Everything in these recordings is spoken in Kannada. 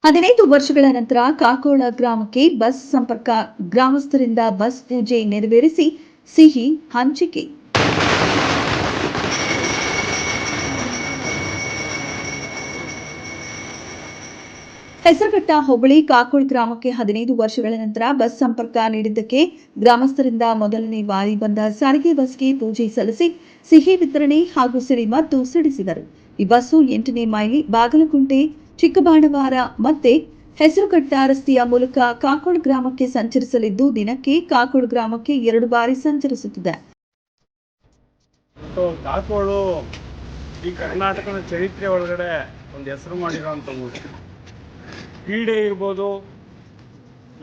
15 ವರ್ಷಗಳ ನಂತರ ಕಾಕೋಳ ಗ್ರಾಮಕ್ಕೆ ಬಸ್ ಸಂಪರ್ಕ. ಗ್ರಾಮಸ್ಥರಿಂದ ಬಸ್ ಪೂಜೆ ನೆರವೇರಿಸಿ ಸಿಹಿ ಹಂಚಿಕೆ. ಹೆಸರುಘಟ್ಟ ಹೋಬಳಿ ಕಾಕೋಳ ಗ್ರಾಮಕ್ಕೆ 15 ವರ್ಷಗಳ ನಂತರ ಬಸ್ ಸಂಪರ್ಕ ನೀಡಿದ್ದಕ್ಕೆ ಗ್ರಾಮಸ್ಥರಿಂದ ಮೊದಲನೇ ಬಾರಿ ಬಂದ ಸಾರಿಗೆ ಬಸ್ಗೆ ಪೂಜೆ ಸಲ್ಲಿಸಿ ಸಿಹಿ ವಿತರಣೆ ಹಾಗೂ ಸಿಡಿಮದ್ದು ಸಿಡಿಸಿದರು. ಈ ಬಸ್ಸು 8ನೇ ಮೈಲಿ ಬಾಗಲಗುಂಟೆ ಚಿಕ್ಕಬಾಣವಾರ ಮತ್ತೆ ಹೆಸರುಘಟ್ಟ ರಸ್ತೆಯ ಮೂಲಕ ಕಾಕೋಳ ಗ್ರಾಮಕ್ಕೆ ಸಂಚರಿಸಲಿದ್ದು ದಿನಕ್ಕೆ ಕಾಕೋಳ ಗ್ರಾಮಕ್ಕೆ 2 ಬಾರಿ ಸಂಚರಿಸುತ್ತಿದೆ. ಕಾಕೋಳು ಈ ಕರ್ನಾಟಕದ ಚರಿತ್ರೆ ಒಳಗಡೆ ಒಂದು ಹೆಸರು ಮಾಡಿರೋಂಥ ಊರು. ಕ್ರೀಡೆ ಇರ್ಬೋದು,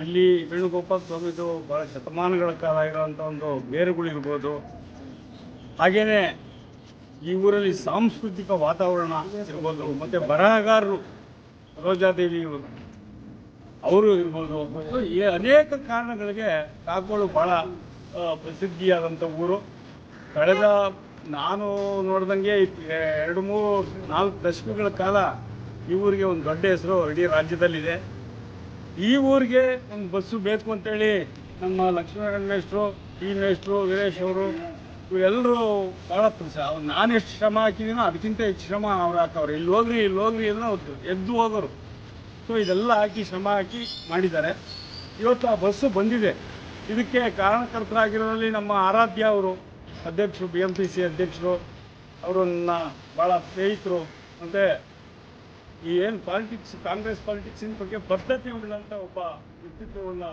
ಇಲ್ಲಿ ವೇಣುಗೋಪಾಲ ಸ್ವಾಮಿದು ಬಹಳ ಶತಮಾನಗಳ ಕಾಲ ಇರೋಂಥ ಒಂದು ಬೇರುಗಳಿರ್ಬೋದು, ಹಾಗೇನೆ ಈ ಊರಲ್ಲಿ ಸಾಂಸ್ಕೃತಿಕ ವಾತಾವರಣ ಇರ್ಬೋದು, ಮತ್ತು ಬರಹಗಾರರು ರೋಜಾದೇವಿ ಅವರು ಇರ್ಬೋದು. ಅನೇಕ ಕಾರಣಗಳಿಗೆ ಕಾಕೋಳು ಭಾಳ ಪ್ರಸಿದ್ಧಿಯಾದಂಥ ಊರು. ಕಳೆದ ನಾನು ನೋಡ್ದಂಗೆ 2-3-4 ದಶಕಗಳ ಕಾಲ ಈ ಊರಿಗೆ ಒಂದು ದೊಡ್ಡ ಹೆಸರು ಇಡೀ ರಾಜ್ಯದಲ್ಲಿದೆ. ಈ ಊರಿಗೆ ಒಂದು ಬಸ್ಸು ಬೇಕು ಅಂತೇಳಿ ನಮ್ಮ ಲಕ್ಷ್ಮೀನಾರಾಯಣ ಮೇಷ್ಟ್ರು, ಟಿ ಮೇಷ್ಟ್ರು, ವೀರೇಶ್ ಅವರು ಇವರೆಲ್ಲರೂ ಭಾಳ ನಾನು ಎಷ್ಟು ಶ್ರಮ ಹಾಕಿದ್ದೀನೋ ಅದಕ್ಕಿಂತ ಹೆಚ್ಚು ಶ್ರಮ ಅವ್ರು ಹಾಕವ್ರು. ಇಲ್ಲಿ ಹೋಗ್ರಿ ಅನ್ನೋ ಎದ್ದು ಹೋಗೋರು. ಸೊ ಇದೆಲ್ಲ ಹಾಕಿ ಶ್ರಮ ಹಾಕಿ ಮಾಡಿದ್ದಾರೆ. ಇವತ್ತು ಆ ಬಸ್ಸು ಬಂದಿದೆ. ಇದಕ್ಕೆ ಕಾರಣಕರ್ತರಾಗಿರೋರಲ್ಲಿ ನಮ್ಮ ಆರಾಧ್ಯ ಅವರು, ಅಧ್ಯಕ್ಷರು, BMTC ಅಧ್ಯಕ್ಷರು, ಅವರು ನನ್ನ ಭಾಳ ಸ್ನೇಹಿತರು. ಮತ್ತು ಈ ಏನು ಪಾಲಿಟಿಕ್ಸ್, ಕಾಂಗ್ರೆಸ್ ಪಾಲಿಟಿಕ್ಸಿನ ಬಗ್ಗೆ ಪದ್ಧತಿ ಉಳ್ಳಂಥ ಒಬ್ಬ ವ್ಯಕ್ತಿತ್ವವನ್ನು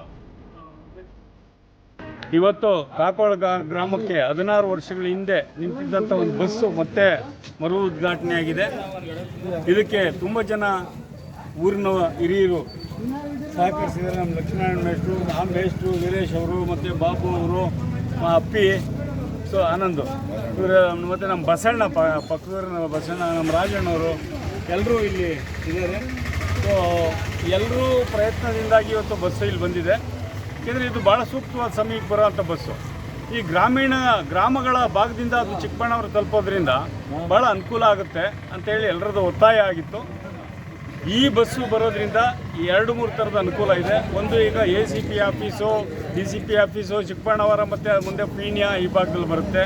ಇವತ್ತು ಕಾಕೋಳ ಗ್ರಾಮಕ್ಕೆ 16 ವರ್ಷಗಳ ಹಿಂದೆ ನಿಂತಿದ್ದಂಥ ಒಂದು ಬಸ್ಸು ಮತ್ತೆ ಮರು ಉದ್ಘಾಟನೆ ಆಗಿದೆ. ಇದಕ್ಕೆ ತುಂಬ ಜನ ಊರಿನ ಹಿರಿಯರು ಸಹಕರಿಸಿದ್ದಾರೆ. ನಮ್ಮ ಲಕ್ಷ್ಮೀನಾರಾಯಣ ಮೇಷ್ಟ್ರು, ರಾಮ್ ಮೇಷ್ಟ್ರು, ವೀರೇಶ್ ಅವರು, ಮತ್ತು ಬಾಬು ಅವರು, ಅಪ್ಪಿ, ಸೊ ಆನಂದ್ ಇವರು, ಮತ್ತು ನಮ್ಮ ಬಸಣ್ಣ ಪಕ್ಕದವರು, ನಮ್ಮ ಬಸಣ್ಣ, ನಮ್ಮ ರಾಜಣ್ಣವರು ಎಲ್ಲರೂ ಇಲ್ಲಿ ಇದ್ದಾರೆ. ಸೊ ಎಲ್ಲರೂ ಪ್ರಯತ್ನದಿಂದಾಗಿ ಇವತ್ತು ಬಸ್ಸು ಇಲ್ಲಿ ಬಂದಿದೆ. ಏಕೆಂದರೆ ಇದು ಭಾಳ ಸೂಕ್ತವಾದ ಸಮಯಕ್ಕೆ ಬರೋವಂಥ ಬಸ್ಸು. ಈ ಗ್ರಾಮಗಳ ಭಾಗದಿಂದ ಅದು ಚಿಕ್ಕಬಳ್ಳಾಪುರ ತಲುಪೋದ್ರಿಂದ ಭಾಳ ಅನುಕೂಲ ಆಗುತ್ತೆ ಅಂತೇಳಿ ಎಲ್ಲರದ್ದು ಒತ್ತಾಯ ಆಗಿತ್ತು. ಈ ಬಸ್ಸು ಬರೋದ್ರಿಂದ 2-3 ಥರದ ಅನುಕೂಲ ಇದೆ. ಒಂದು, ಈಗ ACP office, DCP office Chikkaballapur ಮತ್ತು ಮುಂದೆ ಪೀಣ್ಯ ಈ ಭಾಗದಲ್ಲಿ ಬರುತ್ತೆ.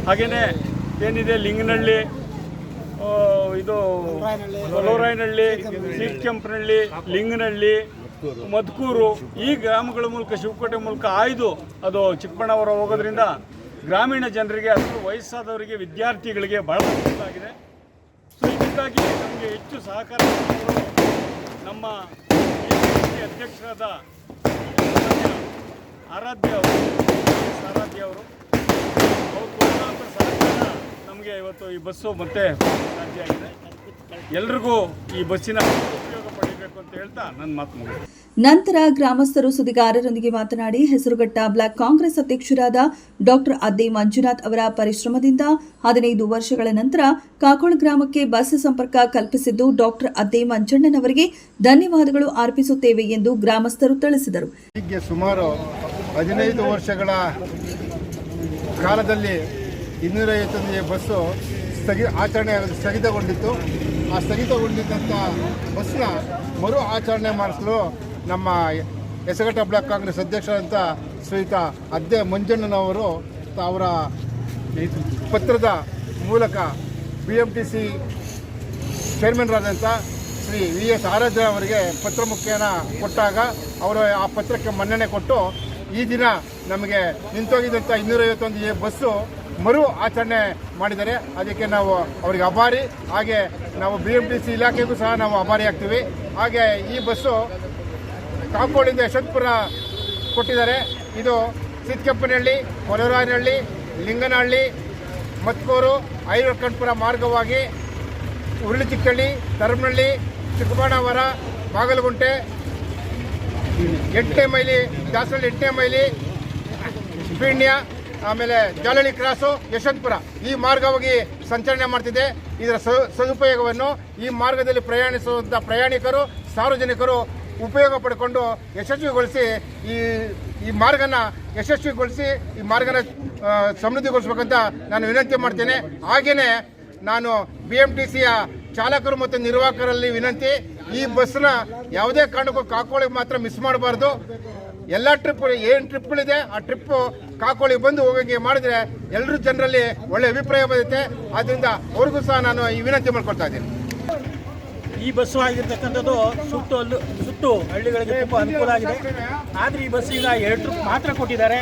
ಹಾಗೆಯೇ ಏನಿದೆ ಲಿಂಗನಹಳ್ಳಿ, ಇದು ಕೊಲೋರಾಯನಹಳ್ಳಿ, ಸೀಟ್ಕೆಂಪನಹಳ್ಳಿ, ಲಿಂಗನಹಳ್ಳಿ, ಮದ್ಕೂರು, ಈ ಗ್ರಾಮಗಳ ಮೂಲಕ ಶಿವಕೋಟೆ ಮೂಲಕ ಆಯ್ದು ಅದು ಚಿಕ್ಕಬಳ್ಳಾಪುರ ಹೋಗೋದ್ರಿಂದ ಗ್ರಾಮೀಣ ಜನರಿಗೆ, ಅದರಲ್ಲೂ ವಯಸ್ಸಾದವರಿಗೆ, ವಿದ್ಯಾರ್ಥಿಗಳಿಗೆ ಭಾಳ ಅನುಕೂಲ ಆಗಿದೆ. ಸೊ ಇದಕ್ಕಾಗಿ ನಮಗೆ ಹೆಚ್ಚು ಸಹಕಾರ ನಮ್ಮ ಅಧ್ಯಕ್ಷರಾದ ಆರಾಧ್ಯ ಅವರು ಸಹಕಾರ ನಮಗೆ ಇವತ್ತು ಈ ಬಸ್ಸು ಮತ್ತೆ ಸಾಧ್ಯ ಆಗಿದೆ. ಎಲ್ರಿಗೂ ಈ ಬಸ್ಸಿನ ಉಪಯೋಗ ಪಡಿಬೇಕು ಅಂತ ಹೇಳ್ತಾ ನನ್ನ ಮಾತು ಮುಗಿಸ್ತೇನೆ. ನಂತರ ಗ್ರಾಮಸ್ಥರು ಸುದ್ದಿಗಾರರೊಂದಿಗೆ ಮಾತನಾಡಿ, ಹೆಸರುಘಟ್ಟ ಬ್ಲಾಕ್ ಕಾಂಗ್ರೆಸ್ ಅಧ್ಯಕ್ಷರಾದ ಡಾಕ್ಟರ್ ಅದ್ದೆ ಮಂಜುನಾಥ್ ಅವರ ಪರಿಶ್ರಮದಿಂದ 15 ವರ್ಷಗಳ ನಂತರ ಕಾಕೋಳ ಗ್ರಾಮಕ್ಕೆ ಬಸ್ ಸಂಪರ್ಕ ಕಲ್ಪಿಸಿದ್ದು ಡಾಕ್ಟರ್ ಅದ್ದೆ ಮಂಜಣ್ಣನವರಿಗೆ ಧನ್ಯವಾದಗಳು ಅರ್ಪಿಸುತ್ತೇವೆ ಎಂದು ಗ್ರಾಮಸ್ಥರು ತಿಳಿಸಿದರು. ಹೀಗೆ ಸುಮಾರು 15 ವರ್ಷಗಳ ಕಾಲದಲ್ಲಿ 251 ಬಸ್ಸು ಆಚರಣೆ ಸ್ಥಗಿತಗೊಂಡಿತ್ತು. ಆ ಸ್ಥಗಿತಗೊಂಡಿದ್ದಂಥ ಬಸ್ನ ಮರು ಆಚರಣೆ ಮಾಡಿಸಲು ನಮ್ಮ ಹೆಸರುಘಟ್ಟ ಬ್ಲಾಕ್ ಕಾಂಗ್ರೆಸ್ ಅಧ್ಯಕ್ಷರಾದಂಥ ಶ್ರೀಯುತ ಅದ್ದೆ ಮಂಜಣ್ಣನವರು ಅವರ ಪತ್ರದ ಮೂಲಕ BMTC ಚೇರ್ಮನ್ರಾದಂಥ ಶ್ರೀ VS ಆರಾಧ್ಯ ಅವರಿಗೆ ಪತ್ರ ಮುಖೇನ ಕೊಟ್ಟಾಗ ಅವರು ಆ ಪತ್ರಕ್ಕೆ ಮನ್ನಣೆ ಕೊಟ್ಟು ಈ ದಿನ ನಮಗೆ ನಿಂತೋಗಿದ್ದಂಥ 251 ಬಸ್ಸು ಮರು ಆಚರಣೆ ಮಾಡಿದ್ದಾರೆ. ಅದಕ್ಕೆ ನಾವು ಅವರಿಗೆ ಆಭಾರಿ. ಹಾಗೆ ನಾವು BMTC ಇಲಾಖೆಗೂ ಸಹ ನಾವು ಆಭಾರಿ ಆಗ್ತೀವಿ. ಹಾಗೆ ಈ ಬಸ್ಸು ಕಾಕೋಳಿಂದ ಯಶವಂತಪುರ ಕೊಟ್ಟಿದ್ದಾರೆ. ಇದು ಸೀತ್ಕೆಂಪನಹಳ್ಳಿ, ಕೊಲರಾಯನಹಳ್ಳಿ, ಲಿಂಗನಹಳ್ಳಿ, ಮತ್ಕೂರು, ಐರಕಂಠಪುರ ಮಾರ್ಗವಾಗಿ ಉರುಳಿಚಿಕ್ಕಳ್ಳಿ, ತರಮನಹಳ್ಳಿ, ಚಿಕ್ಕಬಾಣಾವರ, ಬಾಗಲಗುಂಟೆ, 8ನೇ ಮೈಲಿ, ದಾಸಹಳ್ಳಿ 8ನೇ ಮೈಲಿ, ಪೀಣ್ಯ, ಆಮೇಲೆ ಜಾಲಹಳ್ಳಿ ಕ್ರಾಸು, ಯಶವಂತಪುರ ಈ ಮಾರ್ಗವಾಗಿ ಸಂಚಲನೆ ಮಾಡ್ತಿದೆ. ಇದರ ಸದುಪಯೋಗವನ್ನು ಈ ಮಾರ್ಗದಲ್ಲಿ ಪ್ರಯಾಣಿಸುವಂಥ ಪ್ರಯಾಣಿಕರು, ಸಾರ್ವಜನಿಕರು ಉಪಯೋಗ ಪಡ್ಕೊಂಡು ಯಶಸ್ವಿಗೊಳಿಸಿ ಈ ಮಾರ್ಗನ ಯಶಸ್ವಿಗೊಳಿಸಿ ಈ ಮಾರ್ಗನ ಸಮೃದ್ಧಿಗೊಳಿಸಬೇಕಂತ ನಾನು ವಿನಂತಿ ಮಾಡ್ತೇನೆ. ಹಾಗೆಯೇ ನಾನು BMTCಯ ಚಾಲಕರು ಮತ್ತು ನಿರ್ವಾಹಕರಲ್ಲಿ ವಿನಂತಿ, ಈ ಬಸ್ನ ಯಾವುದೇ ಕಾರಣಕ್ಕೂ ಕಾಕೋಳಿಗೆ ಮಾತ್ರ ಮಿಸ್ ಮಾಡಬಾರ್ದು. ಎಲ್ಲ ಟ್ರಿಪ್ ಏನು ಟ್ರಿಪ್ಗಳಿದೆ ಆ ಟ್ರಿಪ್ ಕಾಕೋಳಿಗೆ ಬಂದು ಹೋಗಂಗೆ ಮಾಡಿದ್ರೆ ಎಲ್ಲರೂ ಜನರಲ್ಲಿ ಒಳ್ಳೆ ಅಭಿಪ್ರಾಯ ಬರುತ್ತೆ. ಆದ್ದರಿಂದ ಅವ್ರಿಗೂ ಸಹ ನಾನು ಈ ವಿನಂತಿ ಮಾಡ್ಕೊಳ್ತಾ ಇದ್ದೀನಿ. ಈ ಬಸ್ಸು ಆಗಿರ್ತಕ್ಕಂಥದ್ದು ಸುತ್ತು ಹಳ್ಳಿಗಳಿಗೆ ತುಂಬ ಅನುಕೂಲ ಆಗಿದೆ. ಆದರೆ ಈ ಬಸ್ ಈಗ 2 ಟ್ರಿಪ್ ಮಾತ್ರ ಕೊಟ್ಟಿದ್ದಾರೆ.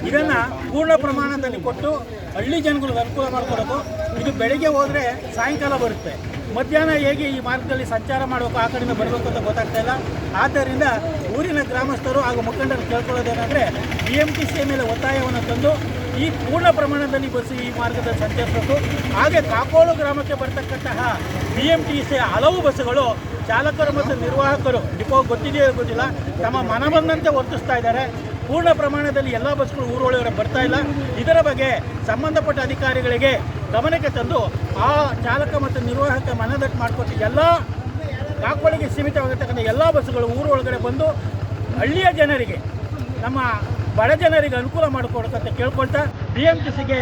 ಇದನ್ನು ಪೂರ್ಣ ಪ್ರಮಾಣದಲ್ಲಿ ಕೊಟ್ಟು ಹಳ್ಳಿ ಜನಗಳಿಗೆ ಅನುಕೂಲ ಮಾಡಿಕೊಡೋದು. ಇದು ಬೆಳಿಗ್ಗೆ ಹೋದರೆ ಸಾಯಂಕಾಲ ಬರುತ್ತೆ. ಮಧ್ಯಾಹ್ನ ಹೇಗೆ ಈ ಮಾರ್ಗದಲ್ಲಿ ಸಂಚಾರ ಮಾಡಬೇಕು, ಆ ಕಡೆಯಿಂದ ಬರಬೇಕು ಅಂತ ಗೊತ್ತಾಗ್ತಾ ಇಲ್ಲ. ಆದ್ದರಿಂದ ಊರಿನ ಗ್ರಾಮಸ್ಥರು ಹಾಗೂ ಮುಖಂಡರು ಕೇಳ್ಕೊಳ್ಳೋದೇನೆಂದರೆ BMTC ಮೇಲೆ ಒತ್ತಾಯವನ್ನು ತಂದು ಈ ಪೂರ್ಣ ಪ್ರಮಾಣದಲ್ಲಿ ಬಸ್ ಈ ಮಾರ್ಗದಲ್ಲಿ ಸಂಚರಿಸಬೇಕು. ಹಾಗೆ ಕಾಕೋಳು ಗ್ರಾಮಕ್ಕೆ ಬರ್ತಕ್ಕಂತಹ BMTC ಹಲವು ಬಸ್ಸುಗಳು ಚಾಲಕರು ಮತ್ತು ನಿರ್ವಾಹಕರು ಡಿಪೋ ಗೊತ್ತಿದೆಯೋ ಗೊತ್ತಿಲ್ಲ, ತಮ್ಮ ಮನ ಬಂದಂತೆ ವರ್ತಿಸ್ತಾ ಇದ್ದಾರೆ. ಪೂರ್ಣ ಪ್ರಮಾಣದಲ್ಲಿ ಎಲ್ಲ ಬಸ್ಗಳು ಊರೊಳಗಡೆ ಬರ್ತಾ ಇಲ್ಲ. ಇದರ ಬಗ್ಗೆ ಸಂಬಂಧಪಟ್ಟ ಅಧಿಕಾರಿಗಳಿಗೆ ಗಮನಕ್ಕೆ ತಂದು ಆ ಚಾಲಕ ಮತ್ತು ನಿರ್ವಾಹಕ ಮನದಟ್ಟು ಮಾಡಿಕೊಟ್ಟು ಎಲ್ಲ ಕಾಕೋಳಿಗೆ ಸೀಮಿತವಾಗಿರ್ತಕ್ಕಂಥ ಎಲ್ಲ ಬಸ್ಸುಗಳು ಊರೊಳಗಡೆ ಬಂದು ಹಳ್ಳಿಯ ಜನರಿಗೆ, ನಮ್ಮ ಬಡ ಜನರಿಗೆ ಅನುಕೂಲ ಮಾಡಿಕೊಡಕ್ಕಂತ ಕೇಳ್ಕೊಳ್ತಾ BMTCಗೆ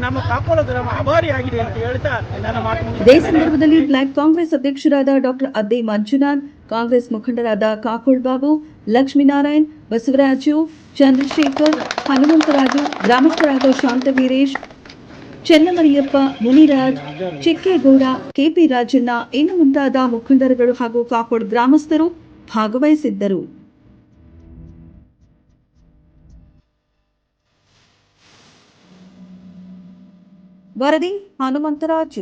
ನಮ್ಮ ಕಾಕೋಳು ಗ್ರಾಮ ಆಭಾರಿಯಾಗಿದೆ ಅಂತ ಹೇಳ್ತಾ ನನ್ನ ಮಾತು. ಇದೇ ಸಂದರ್ಭದಲ್ಲಿ ಬ್ಲಾಕ್ ಕಾಂಗ್ರೆಸ್ ಅಧ್ಯಕ್ಷರಾದ ಡಾಕ್ಟರ್ ಅದ್ದೆ ಮಂಜುನಾಥ್, ಕಾಂಗ್ರೆಸ್ ಮುಖಂಡರಾದ ಕಾಕೋಳ್ ಬಾಬು, ಲಕ್ಷ್ಮೀನಾರಾಯಣ್, ಬಸವರಾಜು, ಚಂದ್ರಶೇಖರ್, ಹನುಮಂತರಾಜು, ಗ್ರಾಮಸ್ಥರಾದ ಶಾಂತವೀರೇಶ್, ಚೆನ್ನಮರಿಯಪ್ಪ, ಮುನಿರಾಜ್, ಚಿಕ್ಕೇಗೌಡ, KP ರಾಜಣ್ಣ ಇನ್ನು ಮುಂತಾದ ಮುಖಂಡರುಗಳು ಹಾಗೂ ಕಾಕೋಳ್ ಗ್ರಾಮಸ್ಥರು ಭಾಗವಹಿಸಿದ್ದರು. ವರದಿ ಹನುಮಂತರಾಜು.